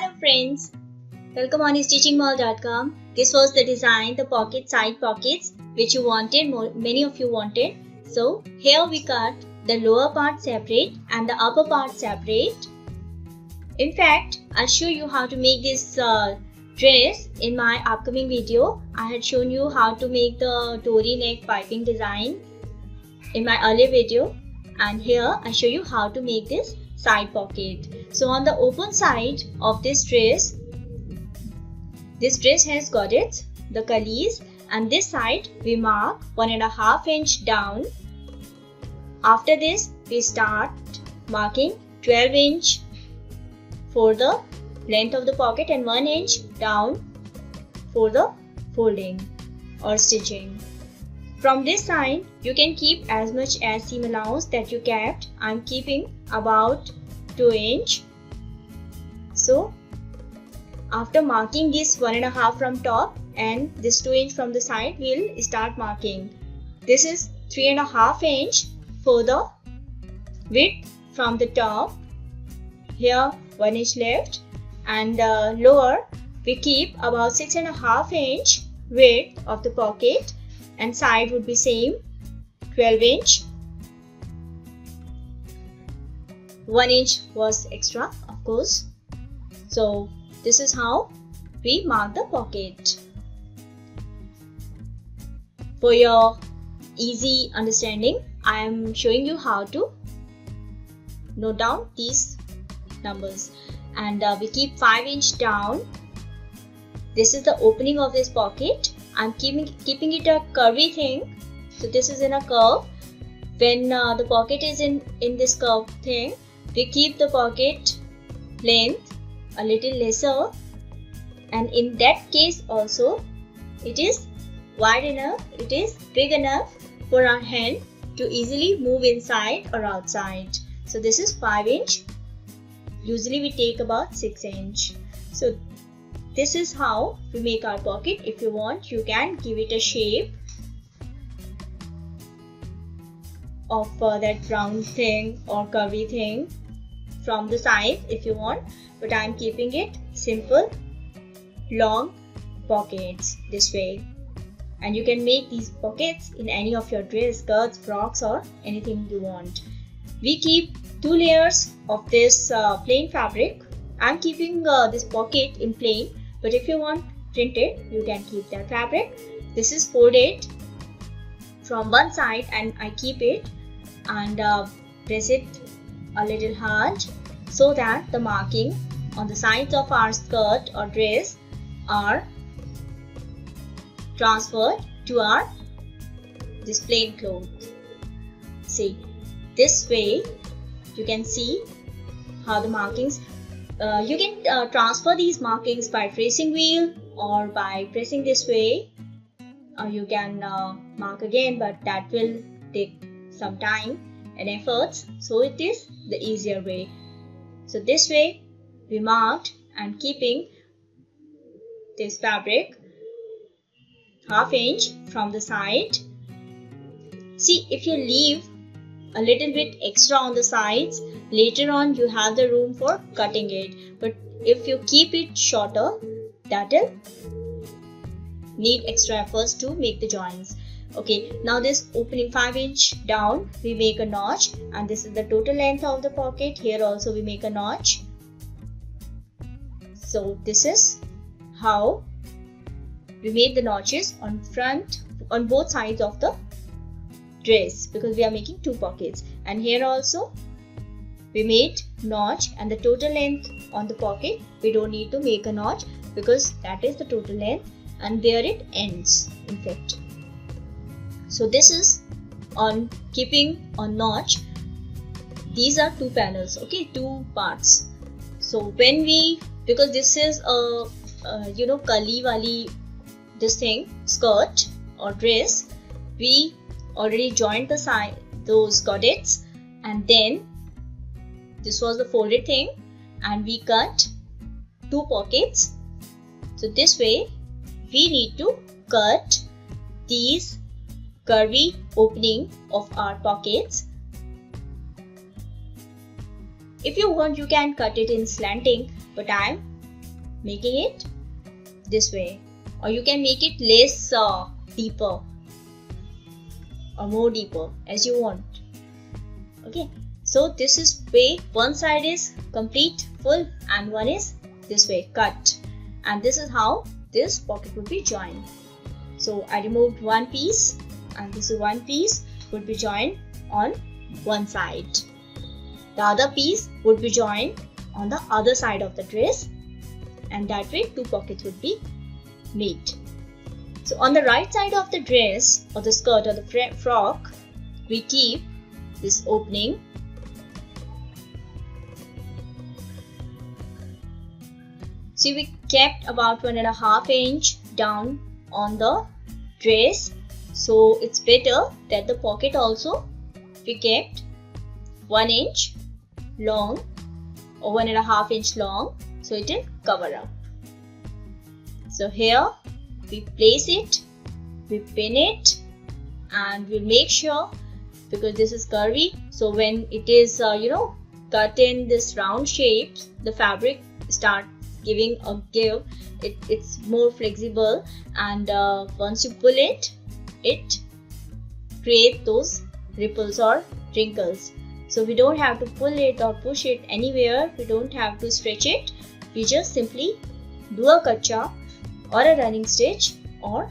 Hello friends, welcome on stitchingmall.com. This was the design, the pocket side pockets which you wanted, many of you wanted. So here we cut the lower part separate and the upper part separate. In fact, I'll show you how to make this dress in my upcoming video. I had shown you how to make the dori neck piping design in my earlier video, and here I show you how to make this side pocket. So on the open side of this dress has godets, the cullis, and this side we mark 1.5 inch down. After this we start marking 12 inch for the length of the pocket and 1 inch down for the folding or stitching. From this side you can keep as much as seam allowance that you kept. I'm keeping about 2 inch. So after marking this 1.5 from top and this 2 inch from the side, we'll start marking. This is 3.5 inch for the width from the top. Here 1 inch left, and lower we keep about 6.5 inch width of the pocket, and side would be same 12 inch. 1 inch was extra, of course. So this is how we mark the pocket. For your easy understanding, I am showing you how to note down these numbers. And we keep 5 inch down. This is the opening of this pocket. I'm keeping it a curvy thing. So this is in a curve. When the pocket is in this curved thing, we keep the pocket length a little lesser, and in that case also it is wide enough, it is big enough for our hand to easily move inside or outside. So this is 5 inch. Usually we take about 6 inch. So this is how we make our pocket. If you want, you can give it a shape of that round thing or curvy thing from the side if you want, but I'm keeping it simple, long pockets this way. And you can make these pockets in any of your dress, skirts, frocks, or anything you want. We keep 2 layers of this plain fabric. I'm keeping this pocket in plain, but if you want printed, you can keep that fabric. This is folded from one side, and I keep it and press it a little hard so that the marking on the sides of our skirt or dress are transferred to our this plain cloth. See, this way you can see how the markings, you can transfer these markings by tracing wheel or by pressing this way, or you can mark again, but that will take some time and efforts, so it is the easier way. So this way we marked and keeping this fabric ½ inch from the side. See, if you leave a little bit extra on the sides, later on you have the room for cutting it, but if you keep it shorter, that will need extra efforts to make the joints. Okay, now this opening 5 inch down, we make a notch, and this is the total length of the pocket. Here also we make a notch. So this is how we made the notches on front, on both sides of the dress, because we are making 2 pockets. And here also we made notch, and the total length on the pocket, we don't need to make a notch because that is the total length, and there it ends in fact. So this is on keeping on notch. These are 2 panels, okay, 2 parts. So when we, because this is a culli wali this thing, skirt or dress, we already joined the side, those godets, and then this was the folded thing, and we cut 2 pockets. So this way we need to cut these curvy opening of our pockets. If you want, you can cut it in slanting, but I am making it this way, or you can make it less deeper or more deeper as you want. Okay, so this is way one side is complete full and one is this way cut, and this is how this pocket would be joined. So I removed one piece, and this is one piece would be joined on one side. The other piece would be joined on the other side of the dress, and that way two pockets would be made. So on the right side of the dress or the skirt or the frock, we keep this opening. See, we kept about 1.5 inch down on the dress, so it's better that the pocket also we kept 1 inch long or 1.5 inch long, so it will cover up. So here we place it, we pin it, and we make sure, because this is curvy, so when it is cut in this round shape, the fabric start giving a give. It's more flexible, and once you pull it, it creates those ripples or wrinkles. So we don't have to pull it or push it anywhere. We don't have to stretch it. We just simply do a kacha or a running stitch or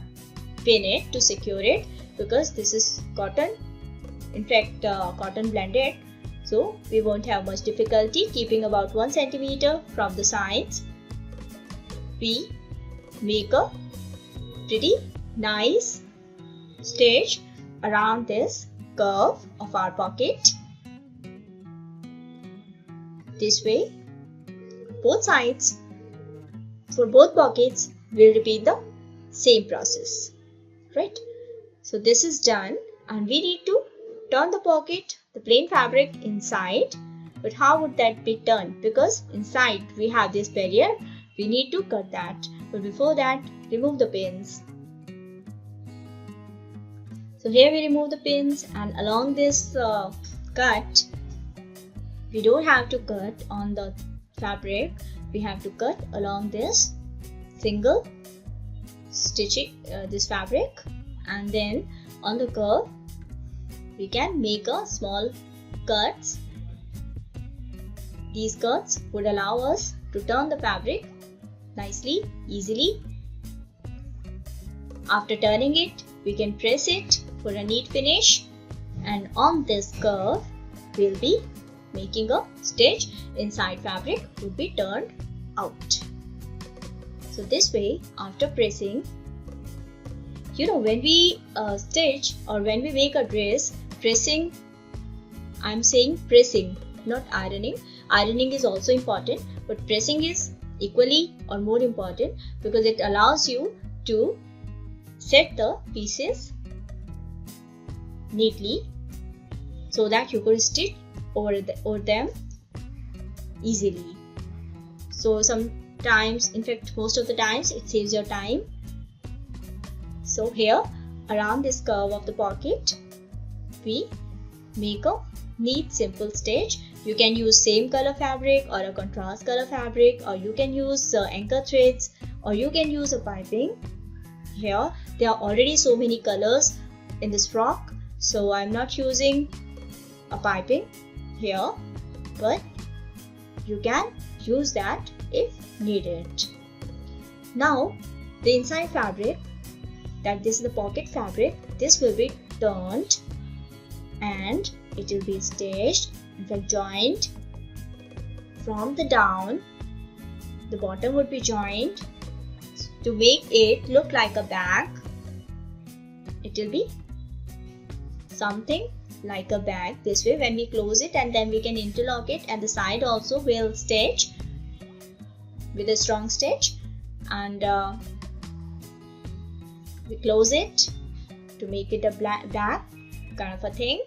pin it to secure it, because this is cotton, in fact cotton blended, so we won't have much difficulty keeping about 1 centimeter from the sides. We make a pretty nice stitch around this curve of our pocket. This way, both sides, for both pockets, we'll repeat the same process, right? So this is done, and we need to turn the pocket, the plain fabric inside. But how would that be turned? Because inside we have this barrier, we need to cut that. But before that, remove the pins. So here we remove the pins, and along this cut, we don't have to cut on the fabric, we have to cut along this single stitching this fabric, and then on the curve we can make a small cuts. These cuts would allow us to turn the fabric nicely, easily. After turning it, we can press it for a neat finish, and on this curve we'll be making a stitch. Inside fabric would be turned out. So this way, after pressing, when we stitch or when we make a dress, pressing, I'm saying pressing, not ironing. Ironing is also important, but pressing is equally or more important, because it allows you to set the pieces neatly so that you could stitch over them easily. So sometimes, in fact most of the times, it saves your time. So here around this curve of the pocket, we make a neat simple stitch. You can use same color fabric or a contrast color fabric, or you can use anchor threads, or you can use a piping. Here there are already so many colors in this frock, so I'm not using a piping here, but you can use that if needed. Now the inside fabric, that this is the pocket fabric, this will be turned and it will be stitched, in fact joined from the down. The bottom would be joined to make it look like a bag. It will be something like a bag this way when we close it, and then we can interlock it, and the side also will stitch with a strong stitch, and we close it to make it a bag kind of a thing.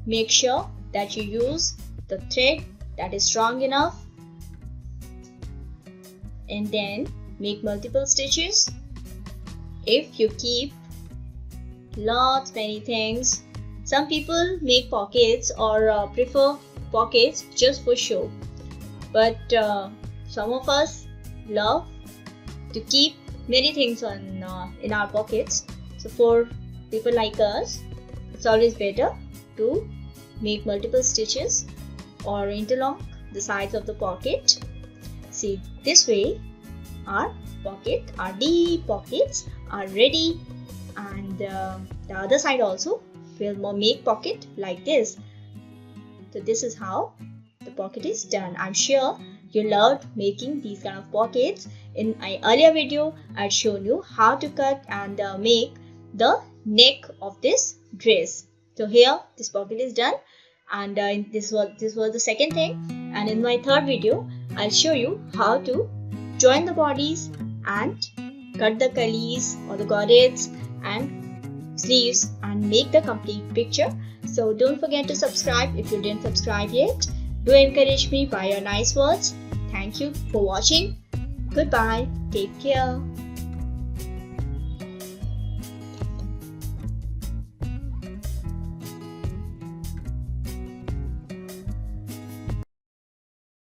Make sure that you use the thread that is strong enough, and then make multiple stitches. If you keep many things, some people make pockets or prefer pockets just for show. But some of us love to keep many things on in our pockets. So for people like us, it's always better to make multiple stitches or interlock the sides of the pocket. See, this way our deep pockets are ready, and the other side also will make pocket like this. So this is how the pocket is done. I'm sure you loved making these kind of pockets. In my earlier video, I'd shown you how to cut and make the neck of this dress. So here this pocket is done, and this was the second thing. And in my third video, I'll show you how to join the bodies and cut the cullis or the godets and sleeves and make the complete picture. So don't forget to subscribe if you didn't subscribe yet. Do encourage me by your nice words. Thank you for watching. Goodbye. Take care.